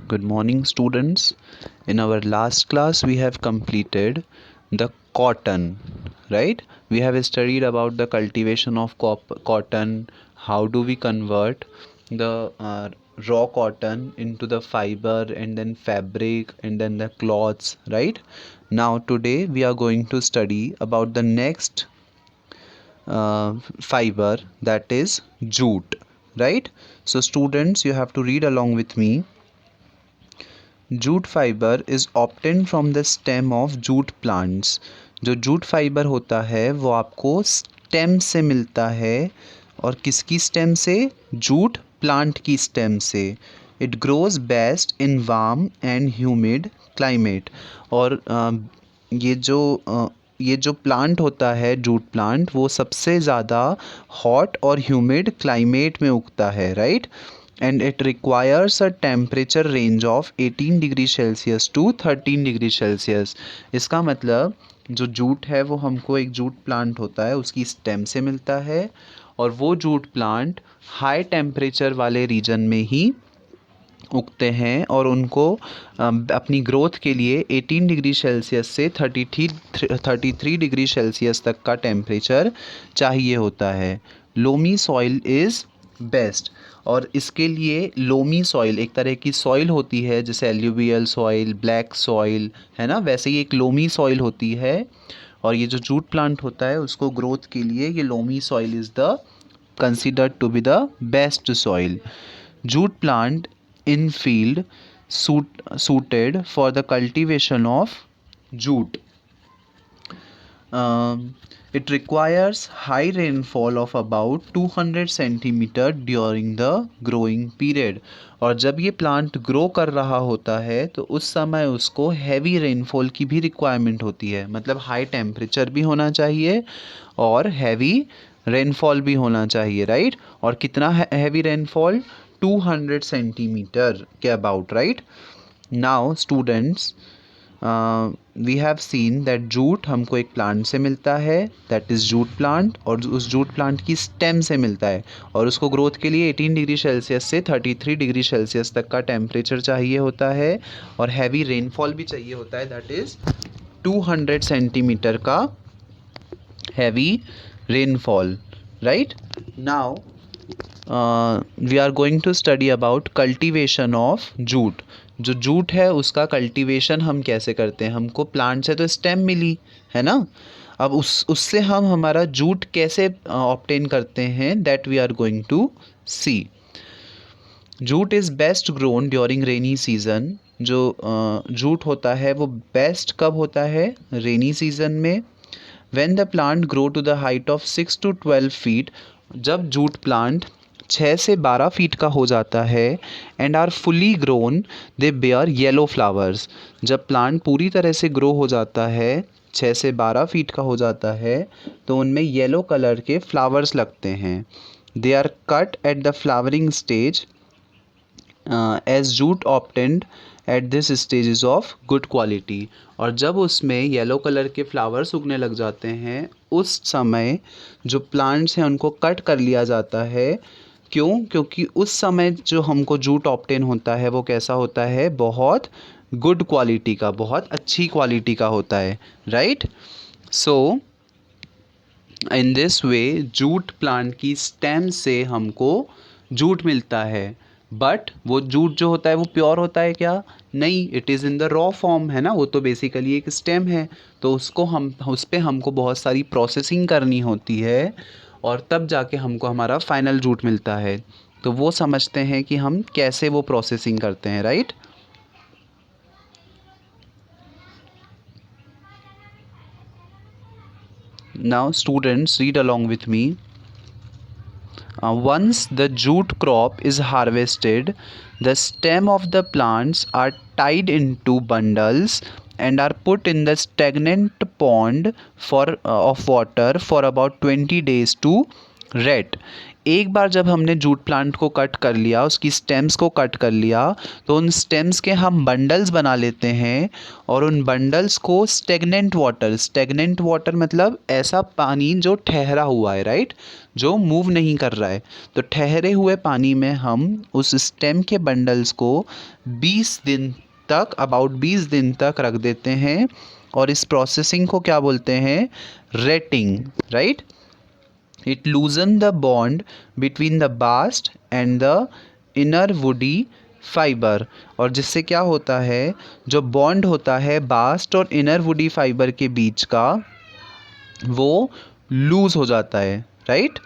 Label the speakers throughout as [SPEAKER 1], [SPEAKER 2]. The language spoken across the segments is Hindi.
[SPEAKER 1] Good morning, students. In our last class, we have completed the cotton, right? We have studied about the cultivation of cotton. How do we convert the raw cotton into the fiber and then fabric and then the cloths, right? Now, today we are going to study about the next fiber, that is jute, right? So, students, you have to read along with me. Jute fibre is obtained from the stem of jute plants. जो जूट फाइबर होता है वो आपको स्टेम से मिलता है। और किसकी स्टेम से? जूट प्लांट की स्टेम से। It grows best in warm and humid climate. और ये जो प्लांट होता है जूट प्लांट, वो सबसे ज़्यादा हॉट और ह्यूमिड क्लाइमेट में उगता है, right? And it requires a temperature range of 18 degree Celsius to 13 degree Celsius. इसका मतलब जो जूट है वो हमको एक जूट प्लांट होता है उसकी स्टेम से मिलता है, और वो जूट प्लांट हाई टेम्परेचर वाले रीजन में ही उगते हैं और उनको अपनी ग्रोथ के लिए 18 डिग्री सेल्सियस से 33 डिग्री सेल्सियस तक का टेम्परेचर चाहिए होता है। Loamy soil is best. और इसके लिए लोमी सॉइल एक तरह की सॉइल होती है, जैसे एल्यूवियल सॉइल, ब्लैक सॉइल है ना, वैसे ही एक लोमी सॉइल होती है। और ये जो जूट प्लांट होता है उसको ग्रोथ के लिए ये loamy soil is the considered to be the best soil. Jute plant in field suited for the cultivation of jute. It requires high rainfall of about 200 centimeter during the growing period. और जब ये प्लांट ग्रो कर रहा होता है तो उस समय उसको हैवी रेनफॉल की भी रिक्वायरमेंट होती है। मतलब हाई टेम्परेचर भी होना चाहिए और हैवी रेनफॉल भी होना चाहिए, राइट? और कितना हैवी रेनफॉल? 200 सेंटीमीटर के about, right? Now students, we have seen that jute हमको एक प्लांट से मिलता है, दैट इज़ जूट प्लांट, और उस जूट प्लांट की स्टेम से मिलता है। और उसको ग्रोथ के लिए 18 डिग्री सेल्सियस से 33 डिग्री सेल्सियस तक का टेम्परेचर चाहिए होता है, और हैवी रेनफॉल भी चाहिए होता है, दैट इज़ 200 सेंटीमीटर का heavy rainfall, right? Now we are going to study about cultivation of jute. जो जूट है उसका कल्टीवेशन हम कैसे करते हैं? हमको प्लांट से तो स्टेम मिली है ना, अब उससे हम हमारा जूट कैसे ऑब्टेन करते हैं, that we are going to see. Jute is best grown during rainy season. जो जूट होता है वो बेस्ट कब होता है? रेनी सीजन में। When the plant grow to the height of 6 to 12 feet. जब जूट प्लांट 6 से 12 फीट का हो जाता है, and are fully grown they bear yellow flowers. जब प्लांट पूरी तरह से ग्रो हो जाता है, 6 से 12 फीट का हो जाता है, तो उनमें येलो कलर के फ्लावर्स लगते हैं। They are cut at the flowering stage as jute obtained at this stage of good quality. और जब उसमें येलो कलर के फ्लावर्स उगने लग जाते हैं, उस समय जो प्लांट्स हैं उनको कट कर लिया जाता है। क्यों? क्योंकि उस समय जो हमको जूट ऑब्टेन होता है वो कैसा होता है? बहुत गुड क्वालिटी का, बहुत अच्छी क्वालिटी का होता है, right? So in this way jute plant की स्टेम से हमको जूट मिलता है। बट वो जूट जो होता है वो प्योर होता है क्या? नहीं, it is in the raw form, है ना, वो तो बेसिकली एक स्टेम है। तो उसको उस पर हमको बहुत सारी प्रोसेसिंग करनी होती है, और तब जाके हमको हमारा फाइनल जूट मिलता है। तो वो समझते हैं कि हम कैसे वो प्रोसेसिंग करते हैं, right? Now students, read along with me. Once the jute crop is harvested, the stem of the plants are tied into bundles and are put in the stagnant pond of water for about 20 days to rot. एक बार जब हमने जूट प्लांट को कट कर लिया, उसकी स्टेम्स को कट कर लिया, तो उन स्टेम्स के हम बंडल्स बना लेते हैं और उन बंडल्स को स्टेगनेंट वाटर मतलब ऐसा पानी जो ठहरा हुआ है, राइट, जो मूव नहीं कर रहा है, तो ठहरे हुए पानी में हम उस स्टेम के बंडल्स को 20 दिन तक, अबाउट 20 दिन तक रख देते हैं और इस प्रोसेसिंग को क्या बोलते हैं? Rating, right. It loosen the bond between the bast and the inner woody fiber, और जिससे क्या होता है, जो बॉन्ड होता है बास्ट और इनर वुडी फाइबर के बीच का, वो लूज हो जाता है, राइट,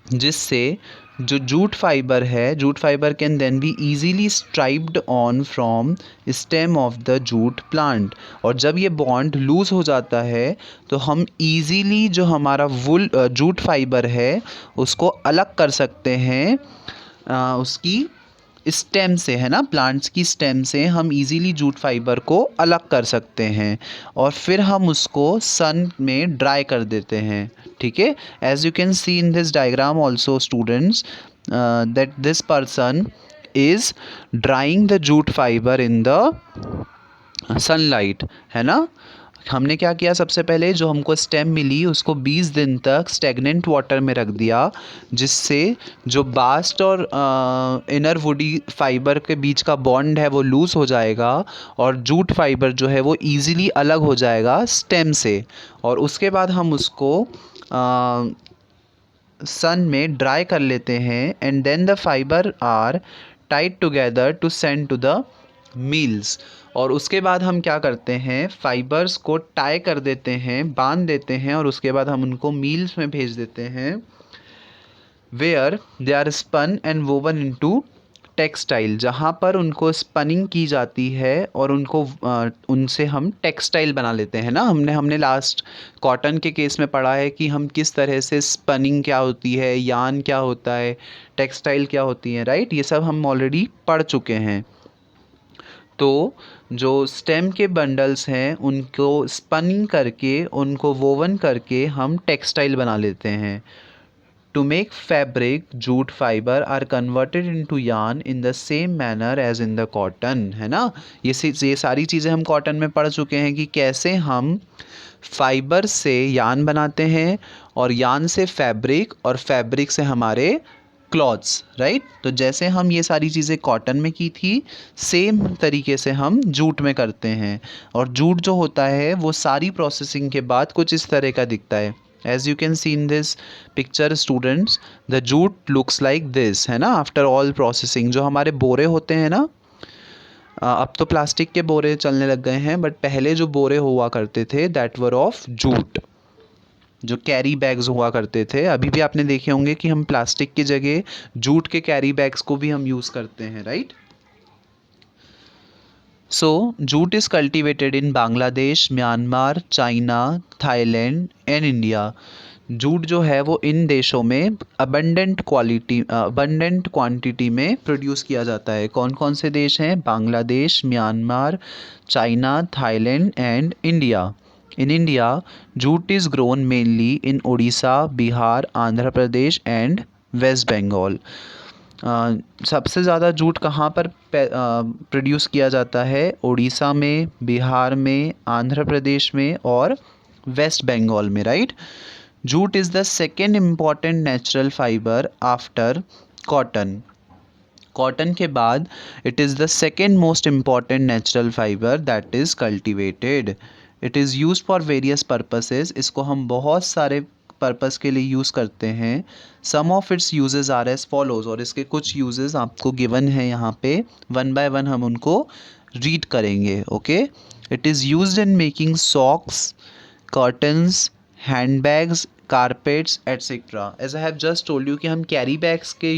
[SPEAKER 1] जिससे जो jute fibre can then be easily striped on from stem of the jute plant. और जब ये बॉन्ड लूज हो जाता है तो हम इजीली जो हमारा जूट फाइबर है उसको अलग कर सकते हैं उसकी स्टेम से, है ना, प्लांट्स की स्टेम से हम इजीली जूट फाइबर को अलग कर सकते हैं और फिर हम उसको सन में ड्राई कर देते हैं, ठीक है। As you can see in this diagram also students that this person is drawing the jute fibre in the sunlight, है ना। हमने क्या किया, सबसे पहले जो हमको स्टेम मिली उसको 20 दिन तक स्टेगनेंट वाटर में रख दिया, जिससे जो बास्ट और इनर वुडी फाइबर के बीच का बॉन्ड है वो लूज़ हो जाएगा और जूट फाइबर जो है वो इजीली अलग हो जाएगा स्टेम से। और उसके बाद हम उसको सन में ड्राई कर लेते हैं and then the fibre are tied together to send to the mills. और उसके बाद हम क्या करते हैं, फाइबर्स को टाई कर देते हैं, बांध देते हैं और उसके बाद हम उनको मील्स में भेज देते हैं, where they are spun and woven into textile, जहाँ पर उनको स्पनिंग की जाती है और उनको उनसे हम टेक्सटाइल बना लेते हैं ना। हमने लास्ट कॉटन के केस में पढ़ा है कि हम किस तरह से स्पनिंग क्या होती है, यान क्या होता है, टेक्सटाइल क्या होती है, राइट, ये सब हम ऑलरेडी पढ़ चुके हैं। तो जो स्टेम के बंडल्स हैं उनको स्पनिंग करके, उनको वोवन करके हम टेक्सटाइल बना लेते हैं। To make fabric, jute fiber are converted into yarn in the same manner as in the cotton, है ना। ये सारी चीज़ें हम कॉटन में पढ़ चुके हैं कि कैसे हम फाइबर से यान बनाते हैं और यान से फैब्रिक और फैब्रिक से हमारे क्लॉथ्स, राइट। तो जैसे हम ये सारी चीज़ें कॉटन में की थी, सेम तरीके से हम जूट में करते हैं। और जूट जो होता है वो सारी प्रोसेसिंग के बाद कुछ इस तरह का दिखता है। As you can see in this picture students, the jute looks like this, है ना, after all processing। जो हमारे बोरे होते हैं ना, अब तो प्लास्टिक के बोरे चलने लग गए हैं, बट पहले जो बोरे हुआ करते थे दैट वर ऑफ जूट, जो कैरी बैग्स हुआ करते थे। अभी भी आपने देखे होंगे कि हम प्लास्टिक की जगह जूट के कैरी बैग्स को भी हम यूज़ करते हैं, right. So, jute is cultivated in Bangladesh, Myanmar, China, Thailand and India. Jute जो है वो इन देशों में अबंडेंट क्वांटिटी में प्रोड्यूस किया जाता है। कौन कौन से देश हैं? Bangladesh, Myanmar, China, Thailand and India. In India jute is grown mainly in Orissa, Bihar, Andhra Pradesh and West Bengal. सबसे ज़्यादा जूट कहाँ पर प्रोड्यूस किया जाता है? उड़ीसा में, बिहार में, आंध्र प्रदेश में और वेस्ट बंगाल में, right. Jute is the second important natural fibre after cotton. Cotton के बाद it is the second most important natural fibre that is cultivated. It is use for various purposes. इसको हम बहुत सारे पर्पस के लिए यूज़ करते हैं। Some of its uses are as follows, और इसके कुछ यूजेस आपको गिवन है यहाँ पे, वन बाय वन हम उनको रीड करेंगे, okay. It is used in making socks, curtains, hand bags, carpets etcetera. As I have just told you कि हम कैरी बैग्स के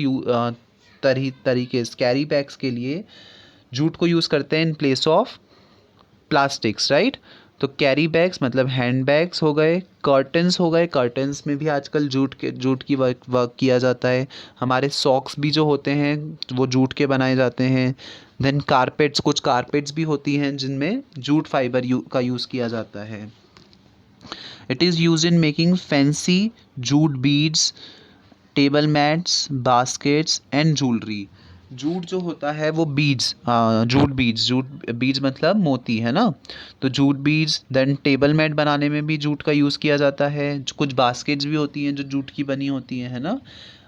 [SPEAKER 1] कैरी बैग्स के लिए जूट को यूज़ करते हैं in place of plastics, right. तो कैरी बैग्स मतलब हैंड बैग्स हो गए, कर्टन्स हो गए, कर्टन्स में भी आजकल जूट की वर्क किया जाता है। हमारे सॉक्स भी जो होते हैं वो जूट के बनाए जाते हैं। देन कारपेट्स, कुछ कारपेट्स भी होती हैं जिनमें जूट फाइबर का यूज़ किया जाता है। It is use in making fancy jute beads table mats, baskets and jewellery. Jute जो होता है वो बीड्स, जूट बीड्स मतलब मोती है ना, तो jute beads. Then table mat बनाने में भी जूट का यूज़ किया जाता है। कुछ बास्केट्स भी होती हैं जो जूट की बनी होती हैं, है ना।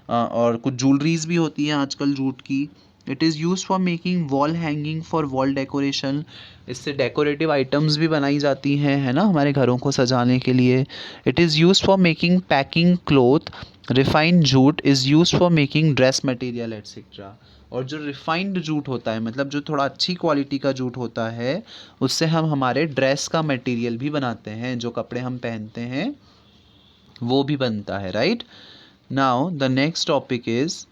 [SPEAKER 1] और कुछ ज्वेलरीज भी होती हैं आजकल जूट की। It is use for making wall hanging for wall decoration. इससे डेकोरेटिव आइटम्स भी बनाई जाती हैं, है ना, हमारे घरों को सजाने के लिए। It is use for making packing cloth. Refined jute is use for making dress material etcetera. और जो रिफाइंड जूट होता है, मतलब जो थोड़ा अच्छी क्वालिटी का जूट होता है, उससे हम हमारे ड्रेस का मटेरियल भी बनाते हैं, जो कपड़े हम पहनते हैं वो भी बनता है, right. Now the next topic is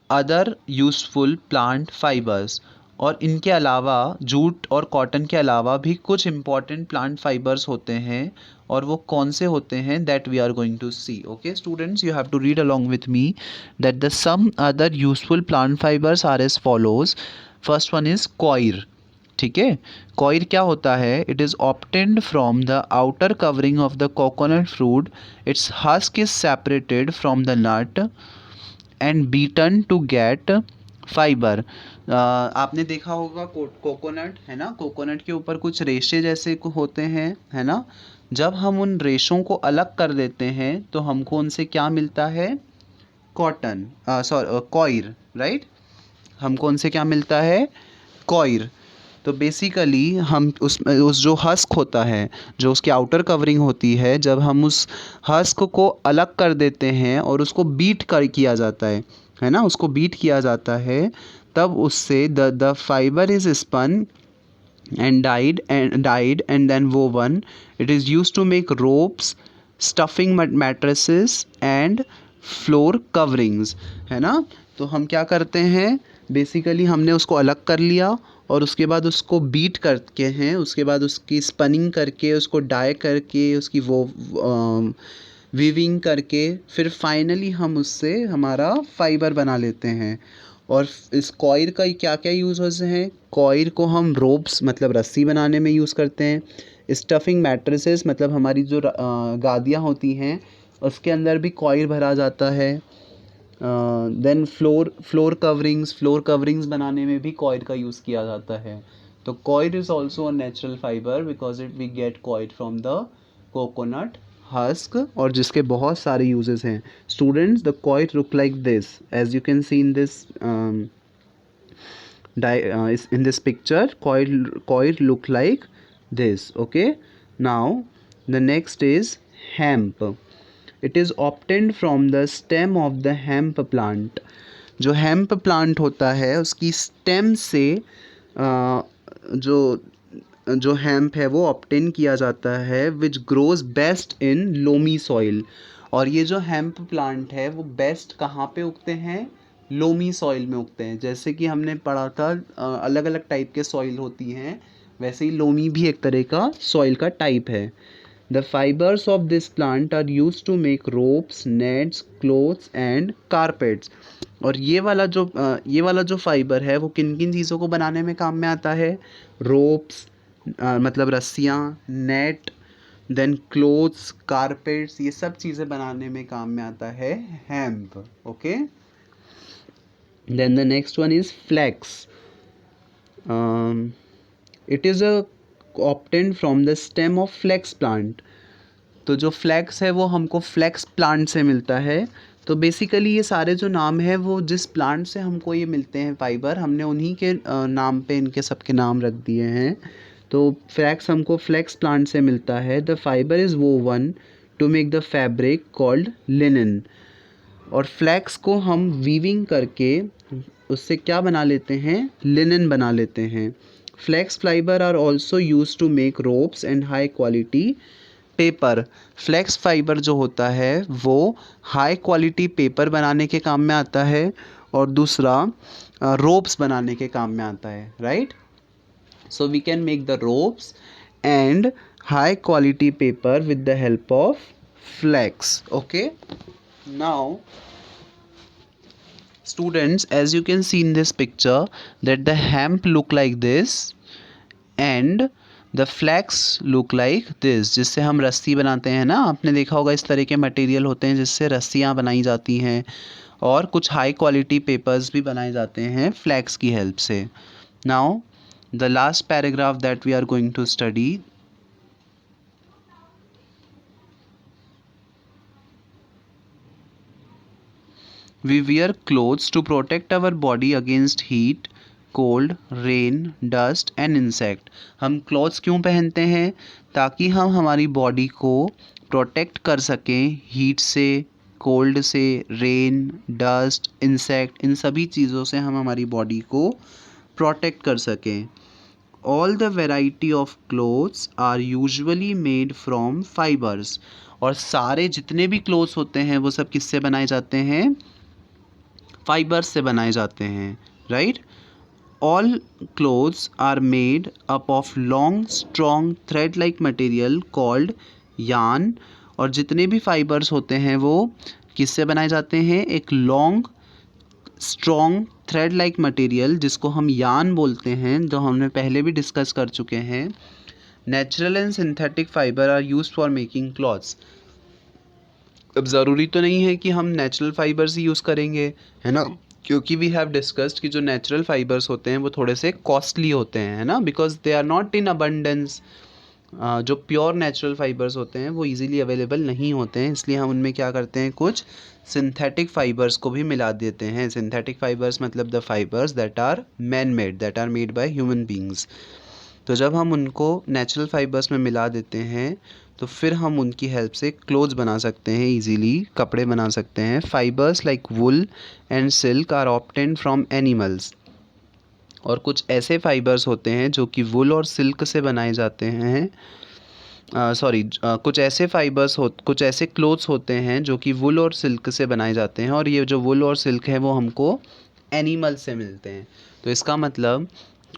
[SPEAKER 1] other useful plant fibres. और इनके अलावा, जूट और कॉटन के अलावा भी कुछ इम्पॉर्टेंट प्लांट फाइबर्स होते हैं, और वो कौन से होते हैं that we are going to see. Okay students, you have to read along with me that the some other useful plant fibres are as follows. First one is coir. ठीक है, कॉयर क्या होता है? It is obtained from the outer covering of the coconut fruit. Its husk is separated from the nut and beaten to get fibre. आपने देखा होगा कोकोनट, है ना, कोकोनट के ऊपर कुछ रेशे जैसे होते हैं, है ना। जब हम उन रेशों को अलग कर देते हैं तो हमको उनसे क्या मिलता है? Cotton, sorry coir, right. हमको उनसे क्या मिलता है? कॉयर। तो बेसिकली हम उस जो हस्क होता है, जो उसकी आउटर कवरिंग होती है, जब हम उस हस्क को अलग कर देते हैं और उसको बीट कर किया जाता है ना, उसको बीट किया जाता है, तब उससे the fibre is spun and dyed and then woven. It is used to make ropes, stuffing mattresses and floor coverings, है ना। तो हम क्या करते हैं, बेसिकली हमने उसको अलग कर लिया और उसके बाद उसको बीट करके हैं, उसके बाद उसकी स्पनिंग करके, उसको डाई करके, उसकी वो वीविंग करके, फिर फाइनली हम उससे हमारा फाइबर बना लेते हैं। और इस कॉयर का क्या क्या यूज़ हैं? कॉयर को हम रोप्स मतलब रस्सी बनाने में यूज़ करते हैं। स्टफिंग मैट्रेसेस मतलब हमारी जो गादियाँ होती हैं उसके अंदर भी कॉयर भरा जाता है। देन फ्लोर कवरिंग्स बनाने में भी कॉयर का यूज़ किया जाता है। तो coir is also a natural fibre because it we get coir from the coconut husk, और जिसके बहुत सारे यूजेस हैं। Students, the coir look like this as you can see in this in this picture. Coil look like this. Okay, now the next is hemp. It is obtained from the stem of the hemp plant. जो hemp plant होता है उसकी stem से जो hemp है वो obtain किया जाता है, which grows best in loamy soil. और ये जो hemp plant है वो best कहाँ पे उगते हैं? लोमी सॉइल में उगते हैं। जैसे कि हमने पढ़ा था अलग अलग टाइप के सॉइल होती हैं, वैसे ही लोमी भी एक तरह का सॉइल का टाइप है। The fibres of this plant are use to make ropes, nets, clothes and carpets. और ये वाला जो फाइबर है वो किन किन चीज़ों को बनाने में काम में आता है? रोप्स मतलब रस्सियाँ, नेट, देन क्लोथ्स, कारपेट्स, ये सब चीज़ें बनाने में काम में आता है hemp. Okay, then the next one is flax. It is obtained from the stem of flax plant. तो जो फ्लैक्स है वो हमको फ्लैक्स प्लांट से मिलता है। तो बेसिकली ये सारे जो नाम है वो जिस प्लांट से हमको ये मिलते हैं फाइबर, हमने उन्हीं के नाम पे इनके सबके नाम रख दिए हैं। तो फ्लैक्स हमको फ्लैक्स प्लांट से मिलता है। The fibre is woven to make the fabric called linen. और फ्लैक्स को हम वीविंग करके उससे क्या बना लेते हैं? लिनन बना लेते हैं। Flax fibre are also use to make ropes and high quality paper. Flax fibre जो होता है वो हाई क्वालिटी पेपर बनाने के काम में आता है, और दूसरा रोप्स बनाने के काम में आता है, right. So we can make the ropes and high quality paper with the help of flax. Okay, now students, as you can see in this picture that the hemp look like this and the flax look like this, जिससे हम रस्सी बनाते हैं ना, आपने देखा होगा इस तरह के मटेरियल होते हैं जिससे रस्सियाँ बनाई जाती हैं, और कुछ हाई क्वालिटी पेपर्स भी बनाए जाते हैं फ्लैक्स की हेल्प से. Now the last paragraph that we are going to study. We wear clothes to protect our body against heat, cold, rain, dust and insect. हम क्लोथ्स क्यों पहनते हैं? ताकि हम हमारी बॉडी को प्रोटेक्ट कर सकें हीट से, कोल्ड से, रेन, डस्ट, इंसेक्ट, इन सभी चीज़ों से हम हमारी बॉडी को प्रोटेक्ट कर सकें. All the variety of clothes are usually made from fibres. और सारे जितने भी क्लोथ्स होते हैं वो सब किससे बनाए जाते हैं? फाइबर्स से बनाए जाते हैं, right. All clothes are made up of long strong thread like material called yarn. और जितने भी फाइबर्स होते हैं वो किससे बनाए जाते हैं? एक long strong thread like material जिसको हम यार्न बोलते हैं, जो हमने पहले भी डिस्कस कर चुके हैं. Natural and synthetic fibre are used for making clothes. अब ज़रूरी तो नहीं है कि हम नेचुरल फाइबर्स ही यूज़ करेंगे, है ना, क्योंकि वी हैव डिस्कस्ड कि जो नेचुरल फाइबर्स होते हैं वो थोड़े से कॉस्टली होते हैं, है ना, because they are not in abundance. जो प्योर नेचुरल फाइबर्स होते हैं वो इजीली अवेलेबल नहीं होते हैं, इसलिए हम उनमें क्या करते हैं, कुछ सिंथेटिक फाइबर्स को भी मिला देते हैं. सिंथेटिक फाइबर्स मतलब the fibres that are man made, that are made by human beings. तो जब हम उनको नेचुरल फाइबर्स में मिला देते हैं तो फिर हम उनकी हेल्प से क्लोथ्स बना सकते हैं, इजीली कपड़े बना सकते हैं. Fibres like wool and silk are obtained from animals. और कुछ ऐसे फाइबर्स होते हैं जो कि वुल और सिल्क से बनाए जाते हैं. कुछ ऐसे कुछ ऐसे क्लोथ्स होते हैं जो कि वुल और सिल्क से बनाए जाते हैं, और ये जो वुल और सिल्क है वो हमको एनिमल से मिलते हैं. तो इसका मतलब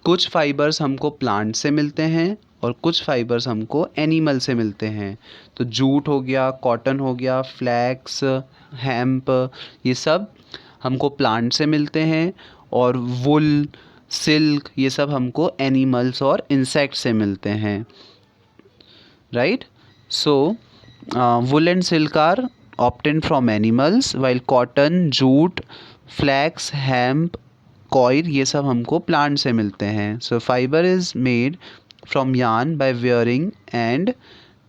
[SPEAKER 1] कुछ फाइबर्स हमको प्लांट से मिलते हैं और कुछ फाइबर्स हमको एनिमल से मिलते हैं. तो जूट हो गया, कॉटन हो गया, फ्लैक्स, हेम्प, ये सब हमको प्लांट से मिलते हैं, और वुल, सिल्क, ये सब हमको एनिमल्स और इंसेक्ट से मिलते हैं, right. So wool and silk are obtained from animals while cotton, jute, flax, hemp, coir, ये सब हमको प्लांट से मिलते हैं. So fibre is made from yarn by weaving and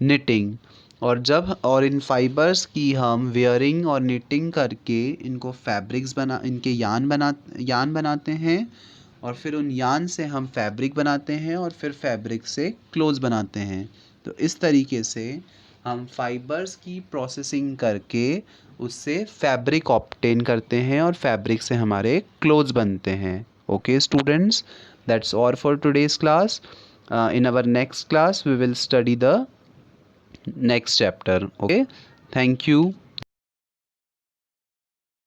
[SPEAKER 1] knitting. और इन फाइबर्स की हम वेयरिंग और निटिंग करके इनको फैब्रिक्स इनके यार्न बनाते हैं, और फिर उन यार्न से हम फैब्रिक बनाते हैं, और फिर फैब्रिक से क्लोथ्स बनाते हैं. तो इस तरीके से हम फाइबर्स की प्रोसेसिंग करके उससे फैब्रिक ऑब्टेन करते हैं, और फैब्रिक से हमारे क्लोथ्स बनते हैं. Okay students, that's all for today's class. In our next class we will study the next chapter. Okay, thank you.